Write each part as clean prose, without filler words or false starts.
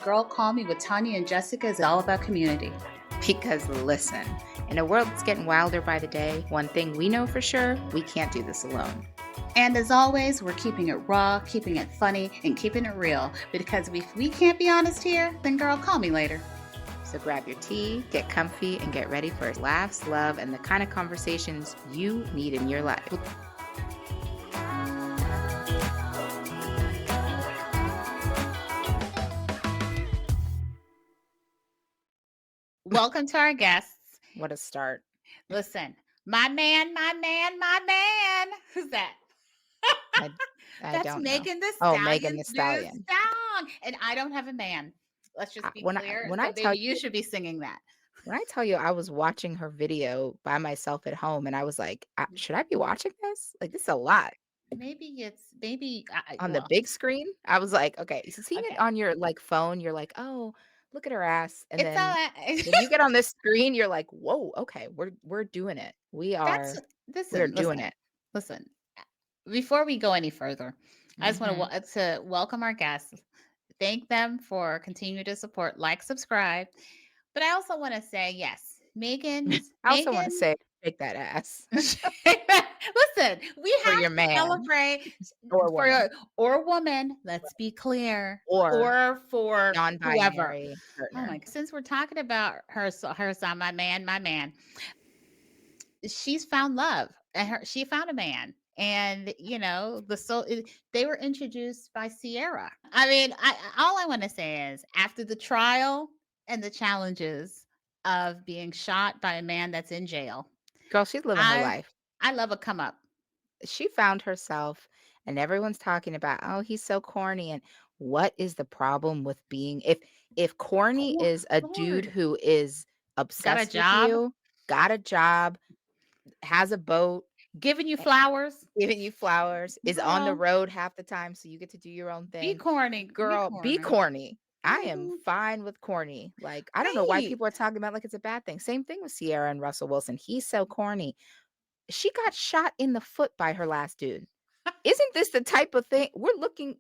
Girl Call Me with Tanya and Jessica is all about community. Because listen, in a world that's getting wilder by the day, one thing we know for sure, we can't do this alone. And as always, we're keeping it raw, keeping it funny, and keeping it real. Because if we can't be honest here, then girl, call me later. So grab your tea, get comfy, and get ready for laughs, love, and the kind of conversations you need in your life. Welcome to our guests. What a start. Listen, my man. Who's that? I That's don't know. Megan Thee Oh, Stallion's Megan Thee new Stallion. song. And I don't have a man. Let's just be When clear. when So I tell baby, you should be singing that. when I tell you I was watching her video by myself at home, and I was like, should I be watching this? Like, this is a lot. Maybe On the well, big screen, I was like, okay, so seeing it okay. on your, like, phone, you're like, "Oh, look at her ass," and It's all then right. when you get on this screen, you're like, "Whoa, okay, we're doing it. We That's are we're listen, doing listen, it." listen. Before we go any further, I just want Mhm. to welcome our guests, thank them for continuing to support, like, subscribe. But I also want to say, yes, I also wanna Megan. say, shake that ass Listen, we for have your to man celebrate or woman or woman. Let's be clear, or or for whoever. non-binary Oh partner. my! Since we're talking about her son, my man, she's found love, and she found a man. And they were introduced by Sierra. I mean, all I want to say is, after the trial and the challenges of being shot by a man that's in jail, Girl, she's living her I life. I love a come up. She found herself, and everyone's talking about, "Oh, he's so corny," and what is the problem with being if corny is a dude Lord, who is got a obsessed with job, you, got a job, has a boat, giving you eh, flowers, giving you flowers, is on the girl. road half the time so you get to do your own Be thing. corny, be Girl, be corny. corny. I am Mhm. fine with corny. Like, I don't know why Right. people are talking about like it's a bad thing. Same thing with Sierra and Russell Wilson. He's so corny. She got shot in the foot by her last dude. Isn't this the type of thing we're looking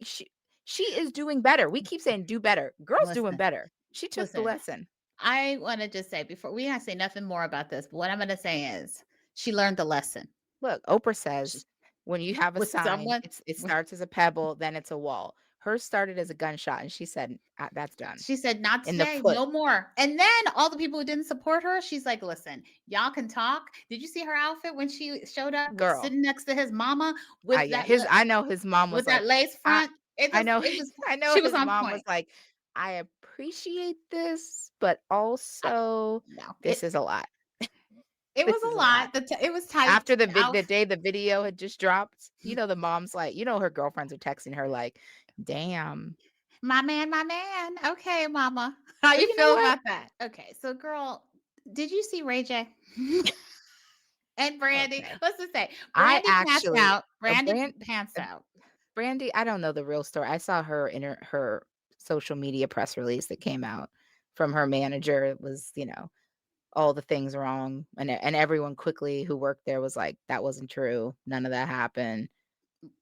she is doing better. We keep saying do better. Girl's doing Listen, better. She took the listen. lesson. I want to just say, before we not say nothing more about this, but what I'm going to say is she learned the lesson. Look, Oprah Sh says when you have a with sign, someone it starts as a pebble, then it's a wall. Hers started as a gunshot, and she said, That's done." she said, "Not In the today, foot. no more." And then all the people who didn't support her, she's like, "Listen, y'all can talk." Did you see her outfit when she showed up Girl. sitting next to his mama with Yeah, that his I know his mom was with that like, lace I front? It I just know it was I know she was his on mom was point. like, "I appreciate this, but I, also no, this is a lot. it This was is a a lot." lot. It was tight. After Out. the day the video had just dropped, the mom's like, her girlfriends are texting her like, "Damn." My man. Okay, mama. How But you you know feel what? about that? Okay, so girl, did you see Ray J? And Brandy? Okay. Let's just say I Brandy passed actually out. Brandy passed uh, out. Brandy, I don't know the real story. I saw her in her social media press release that came out from her manager. It was, all the things wrong, and everyone quickly who worked there was like, "That wasn't true. None of that happened."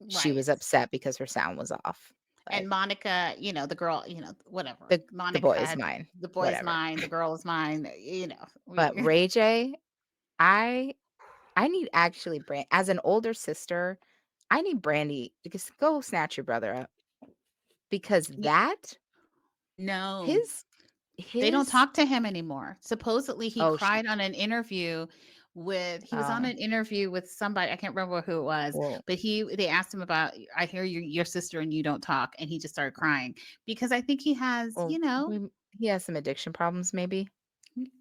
She Right. was upset because her sound was off. And Like, Monica, the girl, whatever. the Monica boy is had mine. the boy's Whatever. mine, the girl is mine, But We Ray J, I I need actually as an older sister, I need Brandy to just go snatch your brother up because y- no. his They don't his talk to him anymore. Supposedly, he oh, she cried on an interview he was on oh, an interview with somebody, I can't remember who it was, well, but they asked him about, "I hear your sister and you don't talk," and he just started crying because I think he has, he has some addiction problems maybe,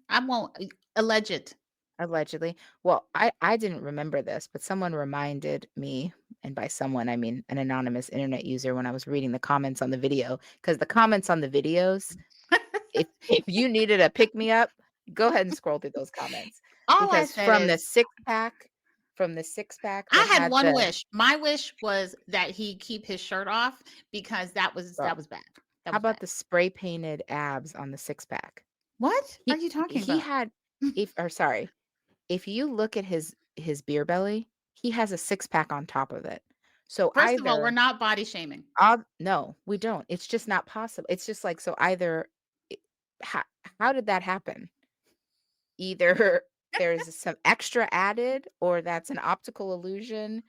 I won't alleged. allegedly. Well, I didn't remember this, but someone reminded me, and by someone, I mean an anonymous internet user when I was reading the comments on the video, because the comments on the videos, if you needed a pick me up, go ahead and scroll through those comments All I because said is, from the six-pack I that had had one the wish. My wish was that he keep his shirt off because that girl, was bad. That how was about bad. the spray painted abs on the six-pack? What are He you talking he about? had if or sorry, if you look at his beer belly, he has a six-pack on top of it. So First of all, we're either not body shaming. no, we don't. It's just not possible. It's just like, so either I how how did that happen? Either there's some extra added, or that's an optical illusion,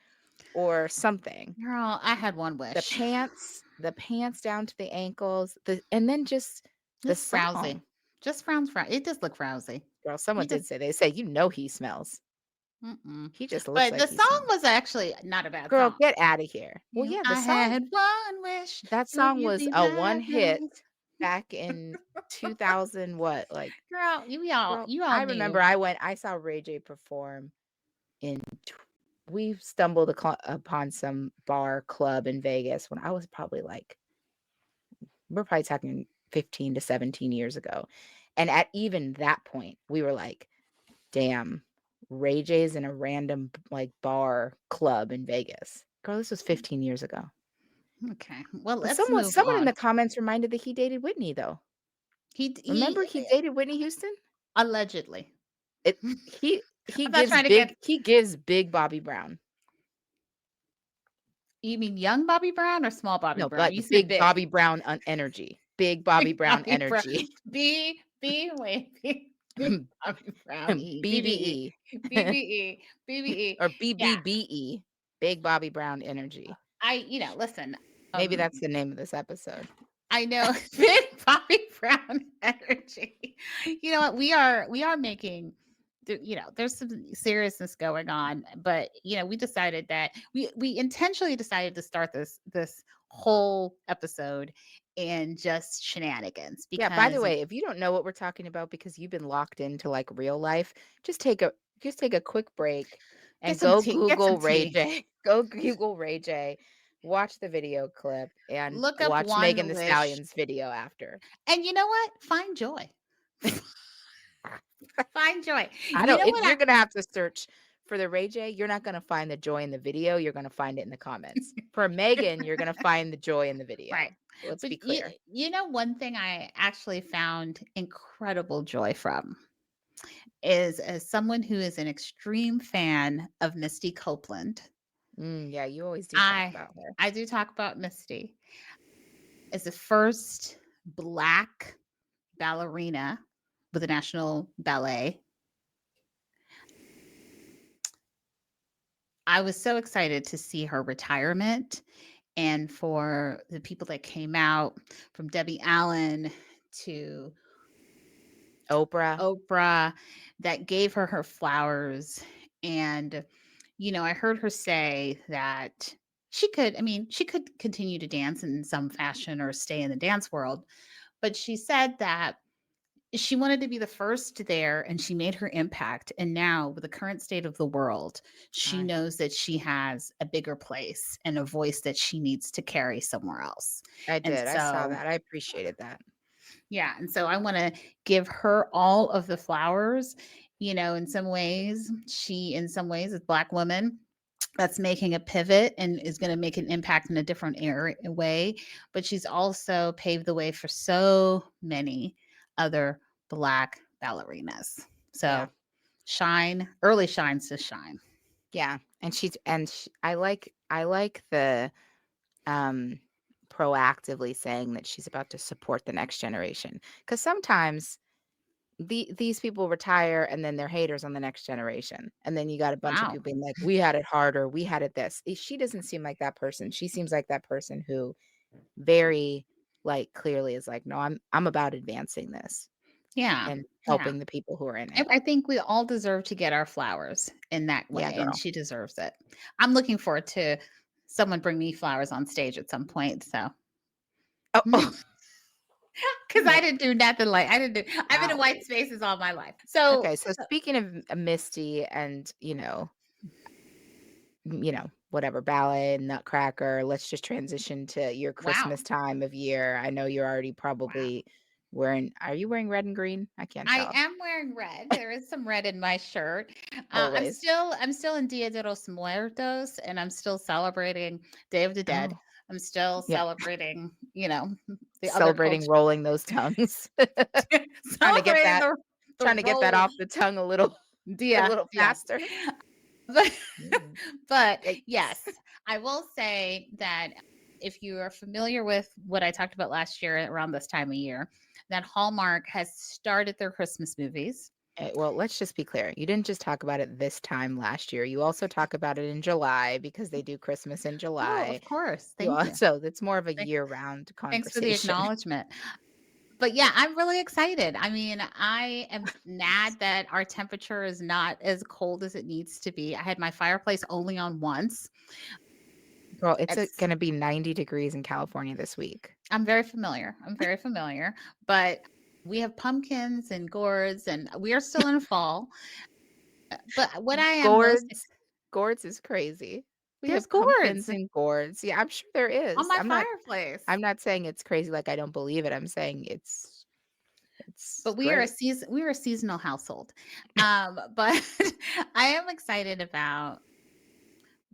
or something. Girl, I had one The wish. pants the pants down to the ankles, and then just the It's frowsy. song. Just frowns frown. It does look frowsy. Girl, someone He did does. say, they say, He smells. Mm-mm. He just looks But like the he song smells." was actually not a bad Girl, song. get out of here. Well, You know, yeah, the I song had one wish. that Would song you was be a my one hit guide? back in 2000, what, like, Girl, girl, you all I remember knew. I saw Ray J perform in tw we stumbled upon some bar club in Vegas when I was probably, like, we're probably talking 15 to 17 years ago, and at even that point, we were like, "Damn, Ray J's in a random, like, bar club in Vegas." Girl, this was 15 years ago. Okay. Well, But let's someone move someone in the on. comments reminded that he dated Whitney, though. Remember He he dated Whitney Houston? allegedly. It I'm not trying to get. he gives big Bobby Brown. You mean young Bobby Brown or small Bobby No, Brown? like You said big big. Bobby Brown energy. Big Bobby Big Brown Bobby Brown. energy. Wait, big Bobby Brown E. BBE. BBE BBE. BBE. or Yeah. BBBE. Big Bobby Brown energy. Listen, Maybe um, that's the name of this episode. I know big Bobby Brown energy. You know what? We are making there's some seriousness going on, but we decided that we intentionally decided to start this whole episode in just shenanigans Yeah, by the because way, if you don't know what we're talking about because you've been locked into, like, real life, just take a quick break and go get some Google Ray tea. J. Go Google Ray J, watch the video clip, and Look up watch Megan one Thee wish, Stallion's video after. and you know what? Find joy. Find joy. I You don't know if what you're gonna have to search for the Ray J, you're not gonna find the joy in the video, you're gonna find it in the comments. For Megan, you're gonna find the joy in the Right. video. Let's But be clear. one thing I actually found incredible joy from is as someone who is an extreme fan of Misty Copeland. Yeah, you always do talk I about her. I do talk about Misty as the first black ballerina with the National Ballet. I was so excited to see her retirement and for the people that came out from Debbie Allen to Oprah. Oprah that gave her flowers. And, I heard her say that she could continue to dance in some fashion or stay in the dance world, but she said that she wanted to be the first there and she made her impact. And now, with the current state of the world, she I knows that she has a bigger place and a voice that she needs to carry somewhere else. I And did, I saw so, that, I appreciated that. yeah, and so I wanna give her all of the flowers. In some ways, she in some ways, is Black woman that's making a pivot and is gonna make an impact in a different way, but she's also paved the way for so many other Black ballerinas. Yeah. So, shine, early shines to shine. Yeah, I like the, um, proactively saying that she's about to support the next generation. Because sometimes these people retire and then they're haters on the next generation, and then you got a bunch of Wow. people being like, "We had it harder, we had it this." She doesn't seem like that person. She seems like that person who very, like, clearly is like, "No, I'm about advancing this Yeah, and yeah. helping the people who are in I it." I think we all deserve to get our flowers in that Yeah, way, and girl. she deserves it. I'm looking forward to someone bring me flowers on stage at some point, so Oh, oh, because I didn't do nothing like I didn't do I've been in wow. white spaces all my life. So Okay, so speaking of Misty and, whatever, ballet, Nutcracker, let's just transition to your wow. Christmas time of year. I know you're already Wow. probably wearing are you wearing red and green? I can't I tell. am wearing red. There is some red in my shirt. Always. I'm still in Dia de los Muertos, and I'm still celebrating Day of the Dead. Oh, I'm still yeah. celebrating, the other Celebrating culture. rolling those tongues. Trying to get Celebrating that the trying to get that role off the tongue a Dia, little Dia. faster. But Mm. but yes, Yikes. I will say that if you are familiar with what I talked about last year around this time of year, that Hallmark has started their Christmas movies. Well, let's just be clear. You didn't just talk about it this time last year. You also talk about it in July because they do Christmas in Oh, July. of course. You Thank you. also it's more of a Th- year-round Thanks for the conversation. acknowledgement. But yeah, I'm really excited. I mean, I am mad that our temperature is not as cold as it needs to be. I had my fireplace only on once. Girl, it's It's gonna be 90 degrees in California this week. I'm very familiar. I'm very familiar. But we have pumpkins and gourds and we are still in fall. But what I am most Gourds is crazy. We there's have pumpkins gourds and gourds. Yeah, I'm sure there on is. my fireplace. I'm not saying it's crazy like I don't believe it. I'm saying it's But great. we are a seasonal household. But I am excited about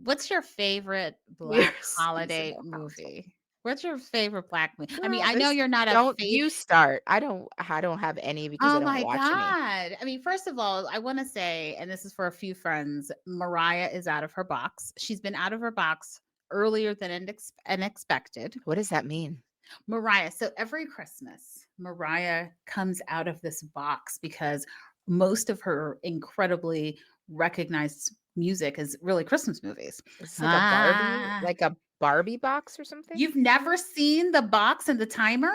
what's your favorite We're black a holiday seasonal household. movie? What's your favorite black movie? I mean, Girl, I know this you're not a don't fav you start. I don't have any because I Oh don't my watch any. god. I mean, first of all, I wanna say, and this is for a few friends, Mariah is out of her box. She's been out of her box earlier than unexpected. What does that mean? Mariah, so every Christmas, Mariah comes out of this box because most of her incredibly recognized music is really Christmas movies. Is this Ah, like a Barbie box or something? you've never seen the box and the timer?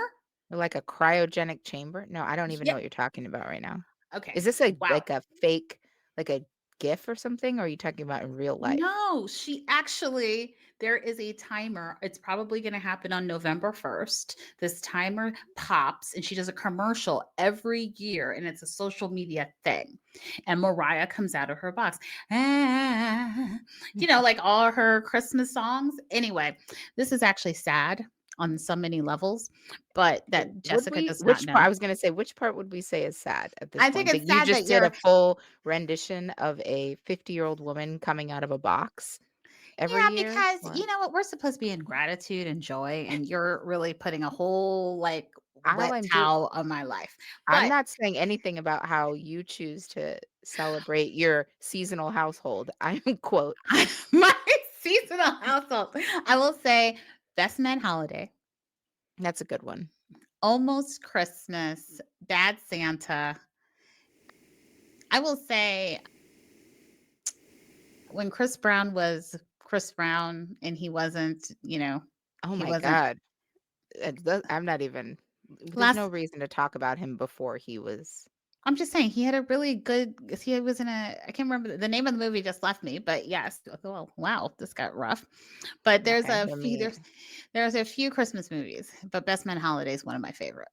Or like a cryogenic chamber? No, I don't even know Yeah. what you're talking about right now. Okay. Is this a Wow. like a fake like a GIF or something, or are you talking about in real life? No, she actually there is a timer. It's probably going to happen on November 1st. This timer pops and she does a commercial every year and it's a social media thing. And Mariah comes out of her box. Ah, like all her Christmas songs. Anyway, this is actually sad on so many levels, but that Would Jessica we does not which part know. I was gonna say, which part would we say is sad at this I think point? That it's you sad just that did a you're full rendition of a 50-year-old woman coming out of a box every Yeah, year? because Or you know what? We're supposed to be in gratitude and joy, and you're really putting a whole like all wet I'm do towel on my life. I'm But not saying anything about how you choose to celebrate your seasonal household. I'm quote, my seasonal household, I will say best man holiday, that's a good one. almost Christmas, bad Santa. I will say when Chris Brown was Chris Brown and he wasn't, Oh he my wasn't god. I'm not even there's no last reason to talk about him before he was I'm just saying he had a really good he was in I can't remember the name of the movie just left me, but yes. Oh wow, this got rough. But okay, let me there's a few Christmas movies, but Best Man Holiday is one of my favorite.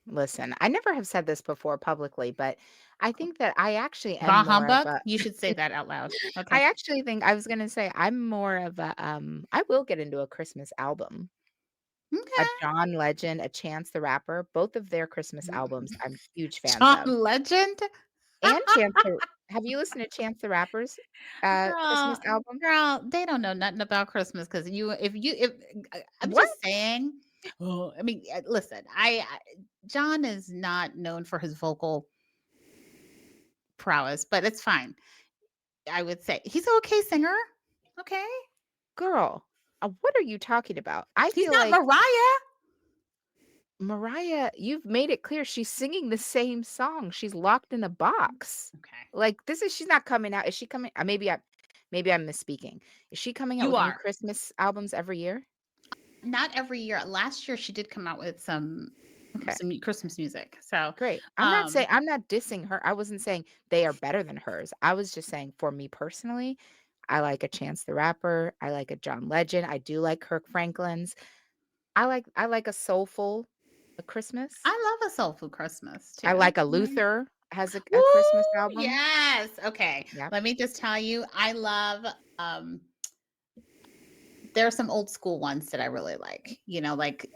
listen. I never have said this before publicly, but I think that I actually am Bah more of humbug. a You should say that out loud. I Okay. actually think I was gonna say I'm more of a I will get into a Christmas album. A Okay. John Legend, a Chance the Rapper, both of their Christmas albums I'm huge fans John of. Legend. And Chance the have you listened to Chance the Rapper's, Christmas Girl, album? girl, they don't know nothing about Christmas because if I'm What? just saying. Oh, I mean, listen, John is not known for his vocal prowess, but it's fine. I would say he's an okay singer. Okay. Girl, what are you talking about? I He's feel not like Mariah. Mariah, you've made it clear she's singing the same song. She's locked in a box. Okay. Like, this is she's not coming out. Is she coming maybe I'm misspeaking. Is she coming out You with new are. Christmas albums every year? Not every year. Last year she did come out with Okay. some Christmas music. So, Great. um I'm not dissing her. I wasn't saying they are better than hers. I was just saying for me personally, I like a Chance the Rapper. I like a John Legend. I do like Kirk Franklin's. I like a soulful a Christmas. I love a soulful Christmas I too. like a Mm. Luther has Woo! a Christmas album. Yes. Okay. Yeah. Let me just tell you, I love um there are some old school ones that I really like. Like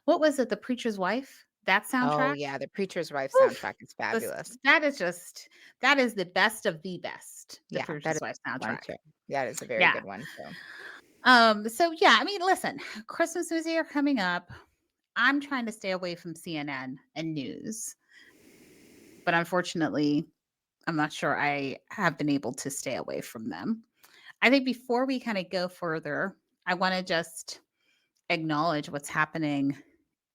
what was it? The Preacher's Wife? That Oh, soundtrack? yeah, the Preacher's Wife Oof. soundtrack is fabulous. That is the best of the best, the Yeah, that is Preacher's Wife one soundtrack. too. That is a very Yeah. good one too. So yeah, I mean, listen, Christmas movies are coming up. I'm trying to stay away from CNN and news, but unfortunately, I'm not sure I have been able to stay away from them. I think before we kind of go further, I want to just acknowledge what's happening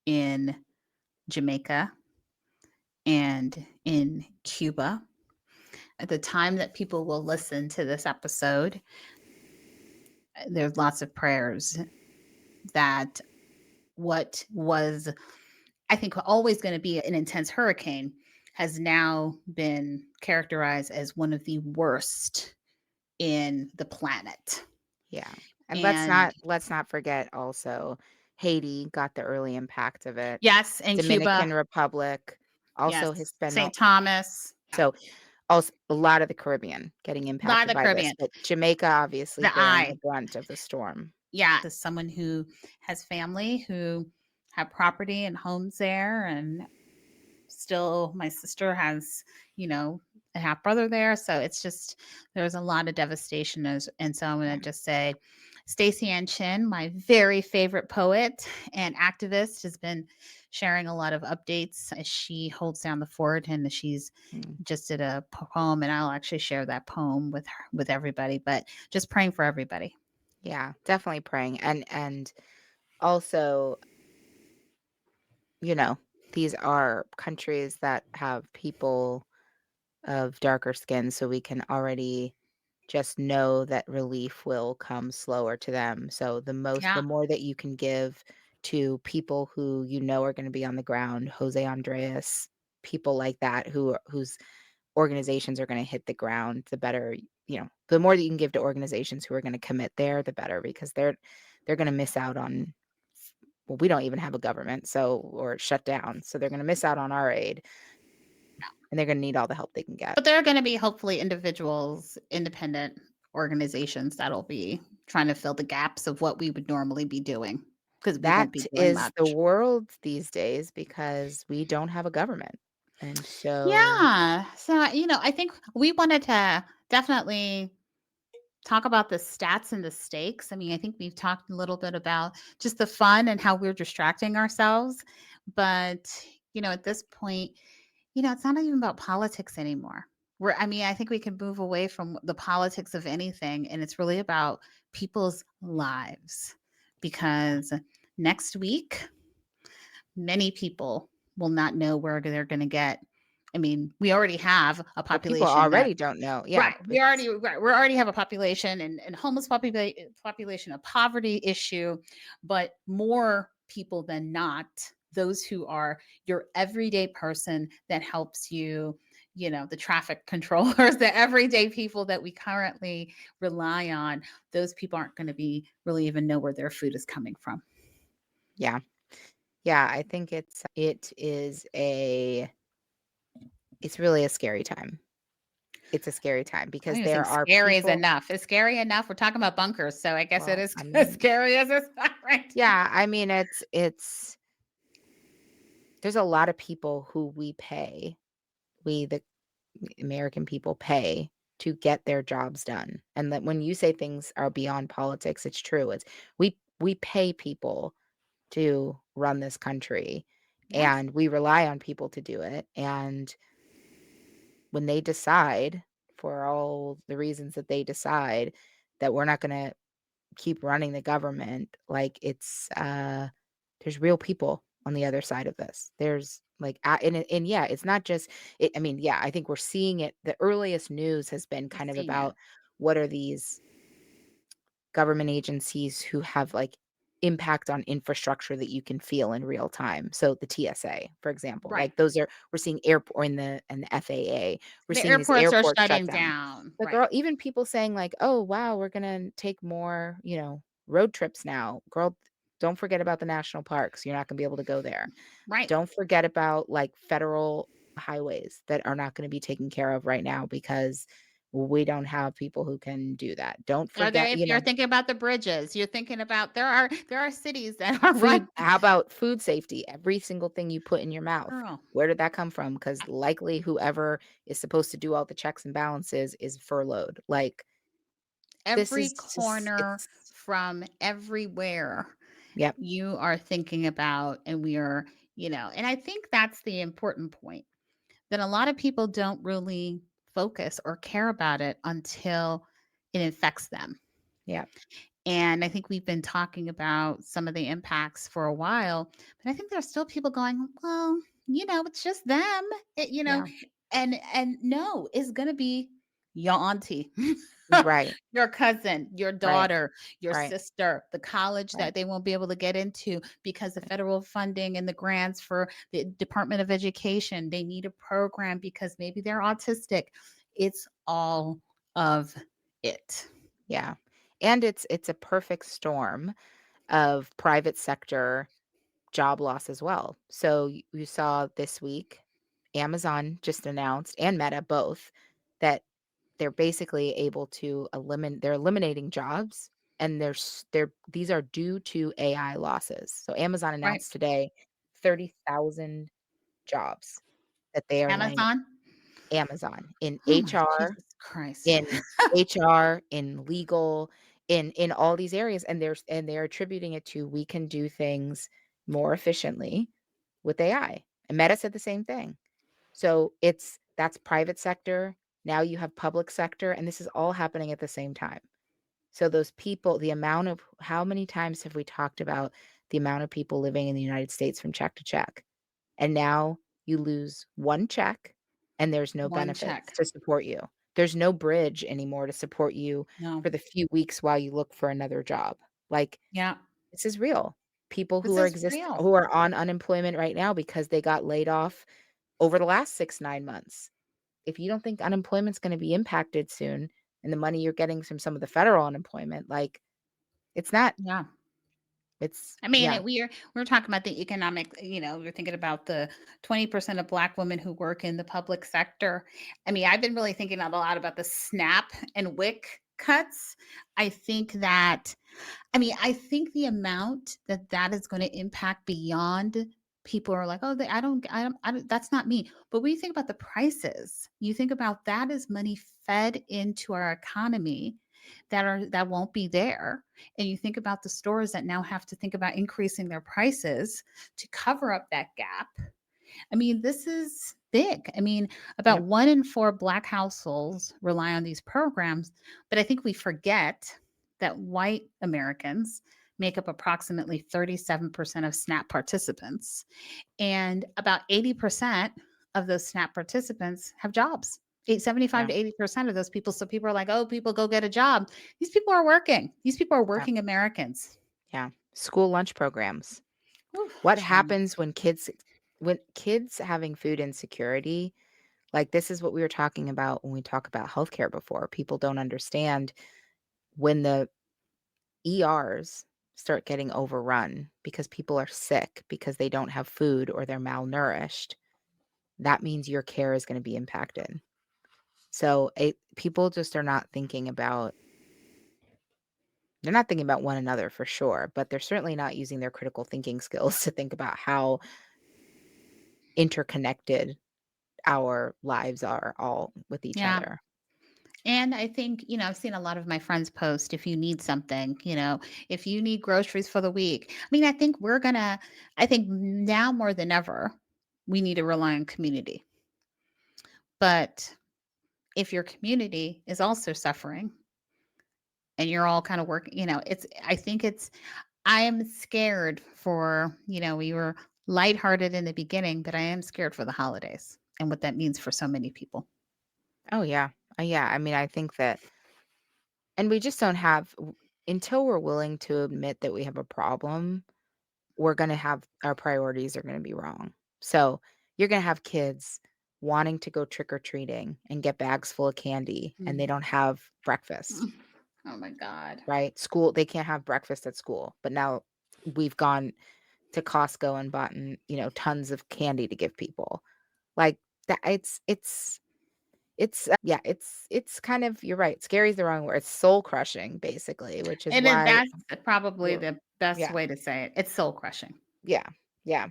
in Jamaica and in Cuba. At the time that people will listen to this episode, there's lots of prayers that what was, I think, always going to be an intense hurricane has now been characterized as one of the worst in the planet. Yeah. And And let's not forget also Haiti got the early impact of it. yes, in Cuba, Dominican Republic, also yes, Hispaniola. St. Thomas, So also a lot of the Caribbean getting a lot of impacted the by this, Caribbean, but Jamaica obviously the bearing the eye. brunt of the storm. Yeah, as someone who has family who have property and homes there, and still my sister has, you know, a half brother there. So it's just, there's a lot of devastation. And so I'm going Yeah. to just say, Stacey Ann Chin, my very favorite poet and activist, has been sharing a lot of updates as she holds down the fort, and she's Mm. just did a poem, and I'll actually share that poem with her, with everybody, but just praying for everybody. Yeah, definitely praying. And also, you know, these are countries that have people of darker skin, so we can already just know that relief will come slower to them. So the Yeah. more that you can give to people who you know are gonna be on the ground, Jose Andreas, people like that whose organizations are gonna hit the ground, the better, the more that you can give to organizations who are gonna commit there, the better because they're gonna miss out on well, we don't even have a government, so or shut down, so they're gonna miss out on our aid, and they're gonna need all the help they can get. But there are going to be hopefully individuals, independent organizations that'll be trying to fill the gaps of what we would normally be doing, because we won't be That doing is the much. world these days because we don't have a government, and so Yeah. So, I think we wanted to definitely talk about the stats and the stakes. I mean, I think we've talked a little bit about just the fun and how we're distracting ourselves. But, at this point, it's not even about politics anymore. I mean, I think we can move away from the politics of anything, and it's really about people's lives. yeah, Because next week, many people will not know where they're going to get. I mean, we already have a well, people population that already don't know. Yeah, right. it's We already have a population and homeless population, a poverty issue, but more people than not, those who are your everyday person that helps you, the traffic controllers, the everyday people that we currently rely on, those people aren't going to be really even know where their food is coming from. yeah. Yeah, I think it's really a scary time. It's a scary time I don't because even there think are scary is people enough. It's scary enough. We're talking about bunkers, so I guess it well, is I as mean, scary as it's not right now. yeah, I mean, it's there's a lot of people who we pay, the American people pay to get their jobs done. And that when you say things are beyond politics, it's true. It's we pay people to run this country Yes, and we rely on people to do it. And when they decide for all the reasons that they decide that we're not going to keep running the government, like there's real people on the other side of this. There's like and yeah, it's not just I mean, yeah, I think we're seeing it. The earliest news has been we're kind of seeing it. about what are these government agencies who have like impact on infrastructure that you can feel in real time. So the TSA, for example, Right. like those are we're seeing airport and the FAA, we're The seeing these airports are airports shut shutting down. down. But Right. girl, even people saying like, "Oh, wow, we're gonna take more, road trips now." Girl, don't forget about the national parks. You're not gonna be able to go there. Right. Don't forget about like federal highways that are not gonna be taken care of right now because we don't have people who can do that. Don't Are there, forget, if you're thinking about the bridges, you're thinking about, there are cities that are run. food how about food safety? Every single thing you put in your mouth, Girl, where did that come from? Because likely whoever is supposed to do all the checks and balances is furloughed. Like, this every is just corner it's from everywhere yep, you are thinking about, and we are, and I think that's the important point, that a lot of people don't really focus or care about it until it infects them. Yeah. And I think we've been talking about some of the impacts for a while, but I think there's still people going, well, it's just them. It, you know, Yeah. and no, it's gonna be your auntie, Right. your cousin, your Right. daughter, your Right. sister, the college Right. that they won't be able to get into because the Right. federal funding and the grants for the Department of Education, they need a program because maybe they're autistic. It's all of it. Yeah. And it's a perfect storm of private sector job loss as well. So you saw this week, Amazon just announced, and Meta both, that they're basically able to eliminate they're eliminating jobs, and they're these are due to AI losses. So Amazon Right. announced today 30,000 jobs that they are laying Amazon? Amazon in Oh my HR, Jesus Christ. in HR, in legal, in all these areas, and they're attributing it to we can do things more efficiently with AI. And Meta said the same thing. So that's private sector. Now you have public sector, and this is all happening at the same time. So those people, the amount of how many times have we talked about the amount of people living in the United States from check to check? And now you lose one check and there's no One benefits check. to support you. There's no bridge anymore to support you No. for the few weeks while you look for another job. Like, Yeah. this is real. People This is real. who are on unemployment right now because they got laid off over the last 6, 9 months. If you don't think unemployment's gonna be impacted soon and the money you're getting from some of the federal unemployment, like, it's not Yeah. it's I mean, yeah, we're talking about the economic, we're thinking about the 20% of Black women who work in the public sector. I mean, I've been really thinking a lot about the SNAP and WIC cuts. I think that I think the amount that that is gonna impact beyond people are like, "Oh, that's not me." But when you think about the prices, you think about that is money fed into our economy that won't be there, and you think about the stores that now have to think about increasing their prices to cover up that gap. I mean, this is big. I mean, about yep, 1 in 4 Black households rely on these programs, but I think we forget that white Americans make up approximately 37% of SNAP participants, and about 80% of those SNAP participants have jobs. 75 yeah, to 80% of those people. So people are like, oh, people go get a job. These people are working. These people are yeah, working Americans. yeah. School lunch programs. Oof, What child. happens when kids having food insecurity, like, this is what we were talking about when we talk about healthcare before. People don't understand when the ERs start getting overrun because people are sick because they don't have food or they're malnourished, that means your care is gonna be impacted. So, people just are not thinking about they're not thinking about one another for sure, but they're certainly not using their critical thinking skills to think about how interconnected our lives are all with each Yeah. other. And I think, I've seen a lot of my friends post if you need something, if you need groceries for the week. I mean, I think now more than ever, we need to rely on community. But if your community is also suffering and you're all kind of working, I am scared for, we were lighthearted in the beginning, but I am scared for the holidays and what that means for so many people. Oh, yeah. Yeah, I mean, I think that and we just don't have until we're willing to admit that we have a problem, we're gonna have our priorities are gonna be wrong. So, you're gonna have kids wanting to go trick or treating and get bags full of candy, and they Mm. don't have breakfast, Oh my God. right? School they can't have breakfast at school, but now we've gone to Costco and bought, tons of candy to give people. Like, that yeah, it's kind of you're right, scary is the wrong word, it's soul crushing, basically, which is And then why that's probably we're the best yeah, way to say it. It's soul crushing. yeah, yeah.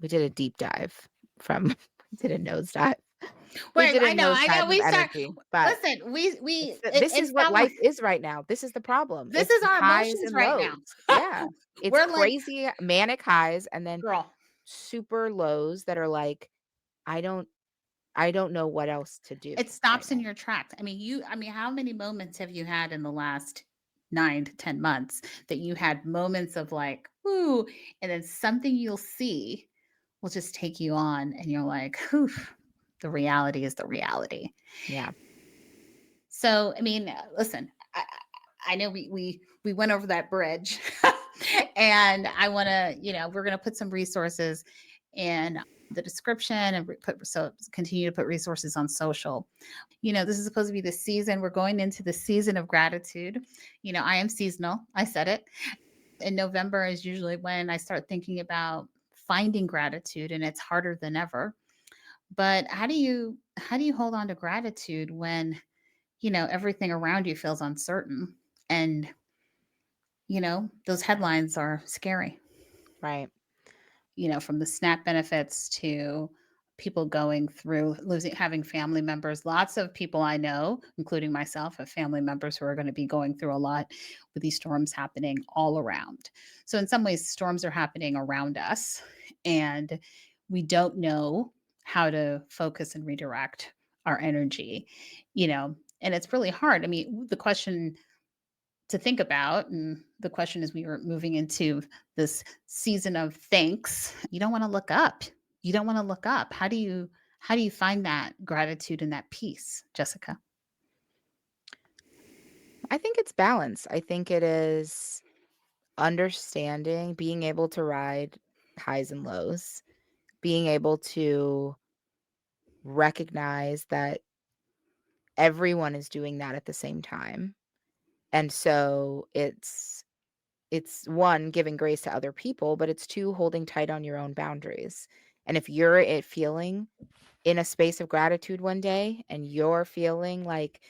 We did a deep dive from we did a nosedive. We Wait, did a I know. nosedive of We start. energy, but Listen, this is it's what probably life is right now. This is the problem. this It's is our highs emotions and right now. lows. Yeah. It's We're like, crazy manic highs and then girl, super lows that are like, I don't I don't know what else to do It right stops in now. your tracks. I mean, how many moments have you had in the last 9 to 10 months that you had moments of like, "Ooh," and then something you'll see will just take you on and you're like, "Whew, the reality is the reality." Yeah. So, I mean, listen, I know we went over that bridge, and I want to, we're going to put some resources in the description and continue to put resources on social. This is supposed to be the season. We're going into the season of gratitude. I am seasonal. I said it. In November is usually when I start thinking about finding gratitude, and it's harder than ever. But how do you hold on to gratitude when everything around you feels uncertain, and those headlines are scary, Right. from the SNAP benefits to people going through losing, having family members. Lots of people I know, including myself, have family members who are going to be going through a lot with these storms happening all around. So, in some ways, storms are happening around us, and we don't know how to focus and redirect our energy, and it's really hard. I mean, the question to think about. And the question is, we were moving into this season of thanks. You don't want to look up. You don't want to look up. How do you find that gratitude and that peace, Jessica? I think it's balance. I think it is understanding, being able to ride highs and lows, being able to recognize that everyone is doing that at the same time. And so it's one, giving grace to other people, but it's two, holding tight on your own boundaries. And if you're feeling in a space of gratitude one day and you're feeling like,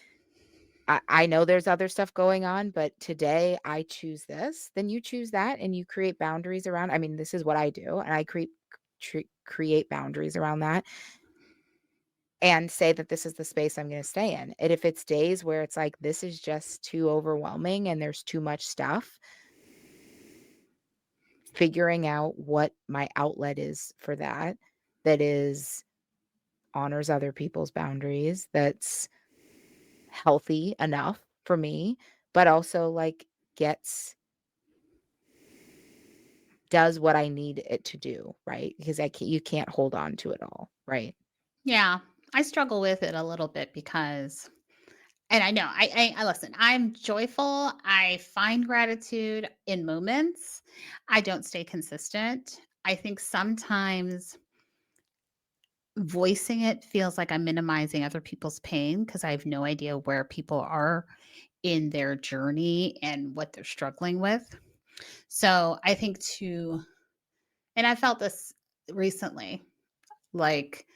I know there's other stuff going on, but today I choose this, then you choose that and you create boundaries around. I mean, this is what I do, and I create boundaries around that and say that this is the space I'm going to stay in. And if it's days where it's like, this is just too overwhelming and there's too much stuff, figuring out what my outlet is for that, that is honors other people's boundaries, that's healthy enough for me, but also like gets does what I need it to do, right? Because you can't hold on to it all, right? Yeah, I struggle with it a little bit because, and I know, I listen. I'm joyful. I find gratitude in moments. I don't stay consistent. I think sometimes voicing it feels like I'm minimizing other people's pain because I have no idea where people are in their journey and what they're struggling with. So I think and I felt this recently, like,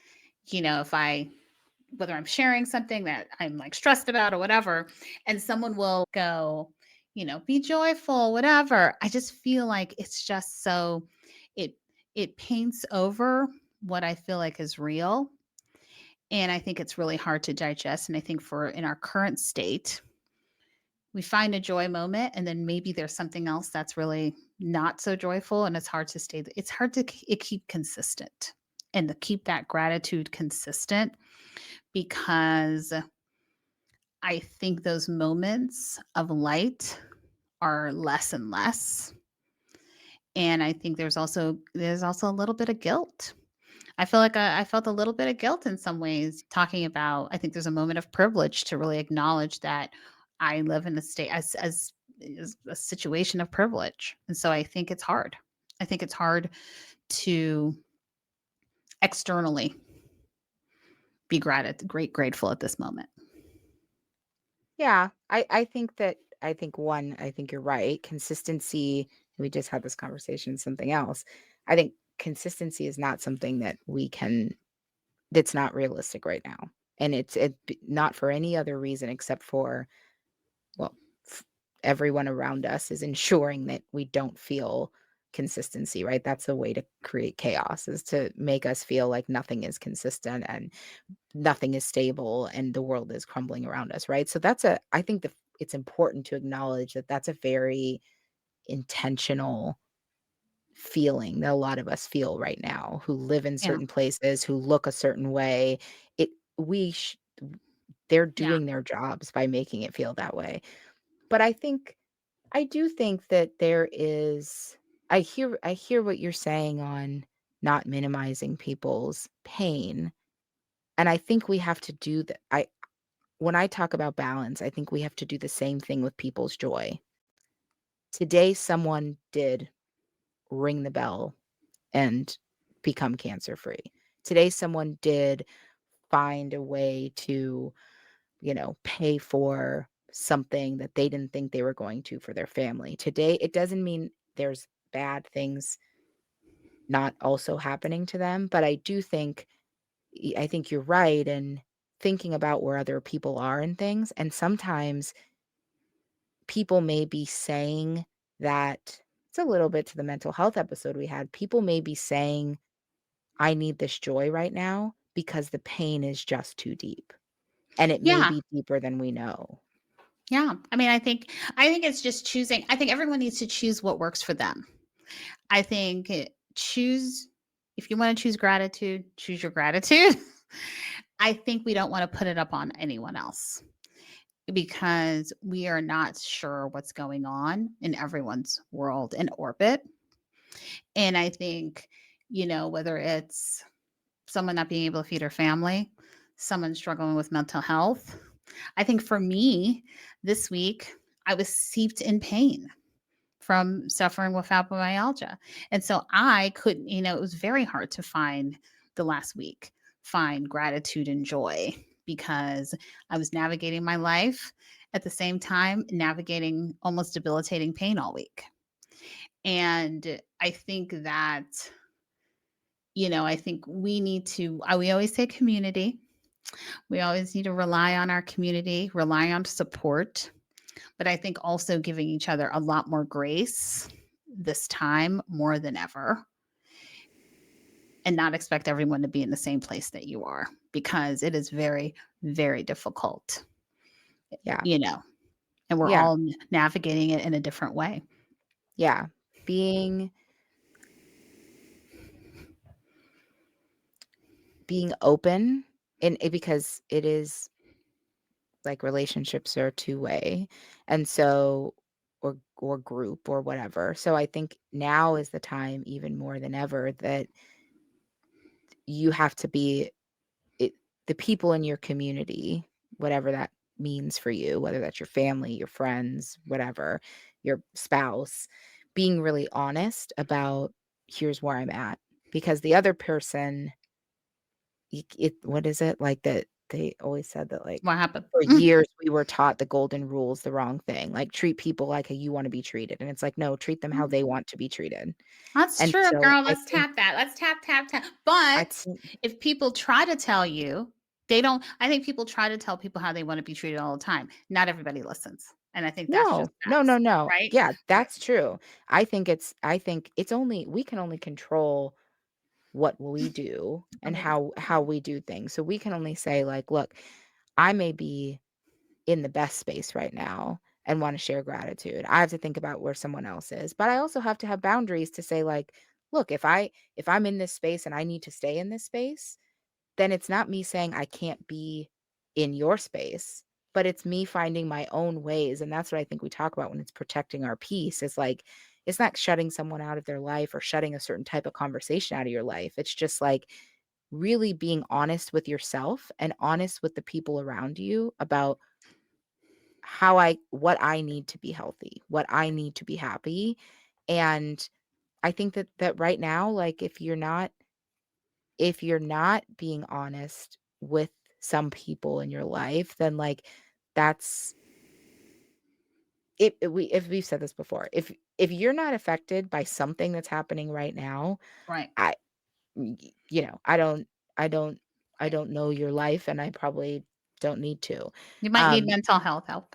if whether I'm sharing something that I'm like stressed about or whatever, and someone will go, be joyful, whatever. I just feel like it's just it, it paints over what I feel like is real. And I think it's really hard to digest. And I think for in our current state, we find a joy moment and then maybe there's something else that's really not so joyful, and it's hard to keep consistent and to keep that gratitude consistent, because I think those moments of light are less and less. And I think there's also a little bit of guilt. I feel like I felt a little bit of guilt in some ways talking about. I think there's a moment of privilege to really acknowledge that I live in a state as a situation of privilege, and so I think it's hard. I think it's hard to externally be grateful at this moment. Yeah, I think one, I think you're right. Consistency, we just had this conversation, something else. I think consistency is not something that we can that's not realistic right now. And not for any other reason except for, well, f- everyone around us is ensuring that we don't feel consistency, right? That's the way to create chaos, is to make us feel like nothing is consistent and nothing is stable and the world is crumbling around us, right? So I think it's important to acknowledge that that's a very intentional feeling that a lot of us feel right now, who live in Yeah. certain places, who look a certain way. It we sh they're Yeah. doing their jobs by making it feel that way. But I do think that there is I hear what you're saying on not minimizing people's pain, and I think we have to do that. I When I talk about balance, I think we have to do the same thing with people's joy. Today, someone did ring the bell and become cancer free. Today, someone did find a way to, pay for something that they didn't think they were going to for their family. Today, it doesn't mean there's bad things not also happening to them, but I think you're right in thinking about where other people are and things, and sometimes people may be saying that it's a little bit to the mental health episode we had. People may be saying, "I need this joy right now," because the pain is just too deep, and it may Yeah. be deeper than we know. Yeah. I mean, I think it's just choosing. I think everyone needs to choose what works for them. I think choose if you want to choose gratitude, choose your gratitude. I think we don't want to put it up on anyone else because we are not sure what's going on in everyone's world and orbit. And I think, whether it's someone not being able to feed her family, someone struggling with mental health. I think for me, this week, I was seeped in pain from suffering with fibromyalgia. And so I couldn't, it was very hard to find the last week, find gratitude and joy because I was navigating my life at the same time, navigating almost debilitating pain all week. And I think that, I think we need to, we always say community. We always need to rely on our community, rely on support, but I think also giving each other a lot more grace this time more than ever and not expect everyone to be in the same place that you are because it is very, very difficult, Yeah. you know, and we're Yeah. all navigating it in a different way. Yeah. Being being open because it is like relationships are two-way, and so or group or whatever. So I think now is the time even more than ever that you have to be it the people in your community, whatever that means for you, whether that's your family, your friends, whatever, your spouse, being really honest about, "Here's where I'm at." Because the other person, what is it? Like, that they always said that, like, What happened? for years, we were taught the golden rule is the wrong thing, like, treat people like how you wanna be treated, and it's like, no, treat them how they want to be treated. That's And true, so girl. Let's tap that. Let's tap, tap, tap. But think if people try to tell you, they don't, I think people try to tell people how they want to be treated all the time. Not everybody listens. And I think that's just no, no, no, facts, no. right? Yeah, Right. that's true. I think it's only we can only control what we do I and mean, how we do things. So we can only say, like, "Look, I may be in the best space right now and wanna share gratitude. I have to think about where someone else is, but I also have to have boundaries to say, like, look, if I'm in this space and I need to stay in this space, then it's not me saying I can't be in your space, but it's me finding my own ways, and that's what I think we talk about when it's protecting our peace. It's like, it's not shutting someone out of their life or shutting a certain type of conversation out of your life. It's just, like, really being honest with yourself and honest with the people around you about what I need to be healthy, what I need to be happy, and I think that right now, like, if you're not being honest with some people in your life, then, like, that's if we've said this before, if you're not affected by something that's happening right now, right. I I I don't I Right. don't know your life, and I probably don't need to. You might need Um, mental health help.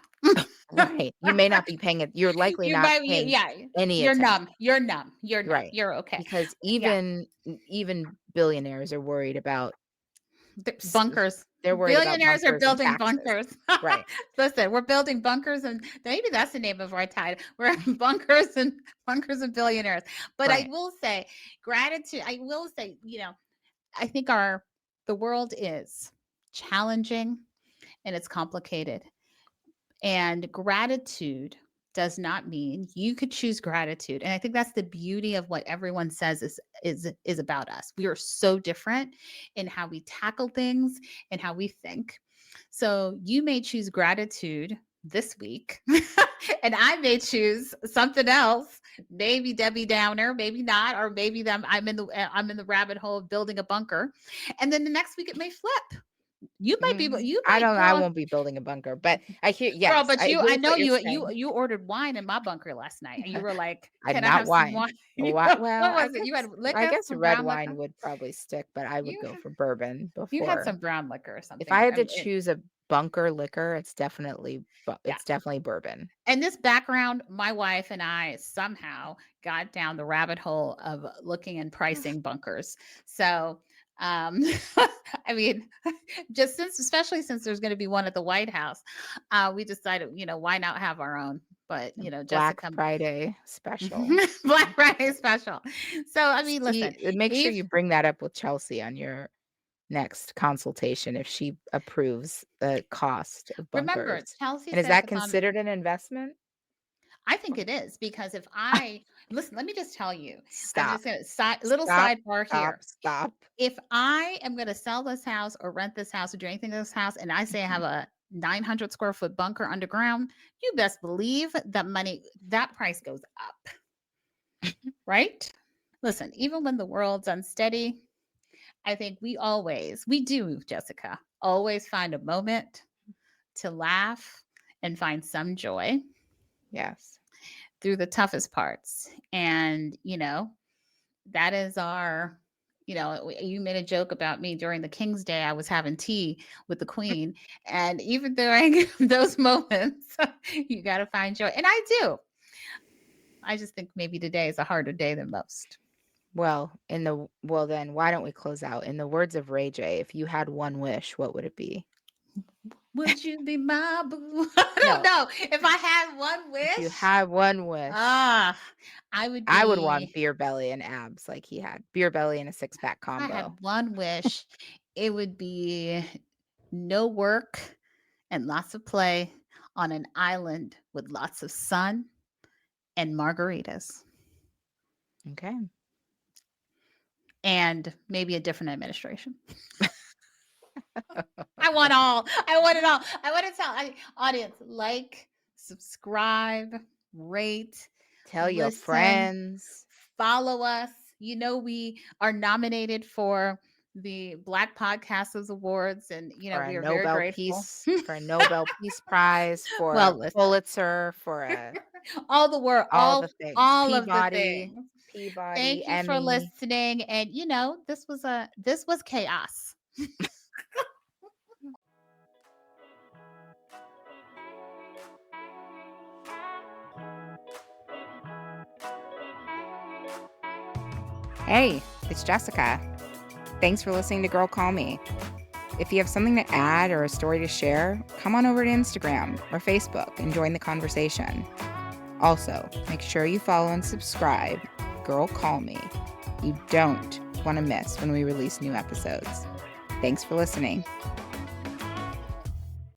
right, you may not be paying it you're likely You not might be, paying yeah. any You're attention. numb. You're numb. You're numb. Right, You're okay. because Yeah. even billionaires are worried about Bunkers. They're worried about Billionaires are bunkers and building taxes. bunkers. Right. Listen, we're building bunkers, and maybe that's the name of our title. We're bunkers and billionaires. But I Right. will say, gratitude. I will say, I think the world is challenging and it's complicated. And gratitude does not mean you could choose gratitude. And I think that's the beauty of what everyone says is about us. We are so different in how we tackle things and how we think. So you may choose gratitude this week and I may choose something else, maybe Debbie Downer, maybe not, or maybe I'm in the rabbit hole of building a bunker. And then the next week it may flip. You I might don't. I girl, won't be building a bunker, but I hear. Girl, Yes, but I I hear know what you're you saying. ordered wine in my bunker last night, and you were like, I'm "Can I not have some wine. wine?" What? Well, What was it? You had I liquor, guess some red brown wine liquor. would probably stick, but I would You go for bourbon you had before. some brown liquor or If something. I had to choose a bunker liquor, Yeah. it's definitely bourbon. And this background, my wife and I somehow got down the rabbit hole of looking and pricing bunkers. So, um, I mean, especially since there's going to be one at the White House, we decided, why not have our own? But Black Jessica, Friday special. Black Friday special. So, I mean, See, listen, make sure Eve, you bring that up with Chelsea on your next consultation if she approves the cost of remember, bunkers. Chelsea And is said at that the time, considered an investment? I think it is because if listen, let me just tell you, I'm Stop. just going to little Stop. sidebar Stop. here. Stop. If I am going to sell this house or rent this house or do anything to this house, and I say I have a 900 square foot bunker underground, you best believe that price goes up, right? Listen, even when the world's unsteady, I think we do, Jessica, always find a moment to laugh and find some joy Yes. through the toughest parts. And, that is you made a joke about me during the King's Day. I was having tea with the Queen. And even during those moments, you got to find joy. And I do. I just think maybe today is a harder day than most. Well, then why don't we close out? In the words of Ray J, if you had one wish, what would it be? Would you be my boo? I don't No, know. If I had one if you wish, had one wish, ah, I would I would want be, beer belly and abs like he had. Beer belly and a six-pack if I combo. had one wish, it would be no work and lots of play on an island with lots of sun and margaritas Okay. and maybe a different administration. I want all. I want it all. I want to tell audience subscribe, rate, Tell your listen, friends follow us. We are nominated for the Black Podcasters Awards, and for we are very grateful. For a Nobel Peace Prize, for Well, a listen, Pulitzer, for a all the work, all the things. all of the Peabody, things. Peabody, Thank you for Emmy. listening, and this was chaos. Hey, it's Jessica. Thanks for listening to Girl Call Me. If you have something to add or a story to share, come on over to Instagram or Facebook and join the conversation. Also, make sure you follow and subscribe Girl Call Me. You don't want to miss when we release new episodes. Thanks for listening.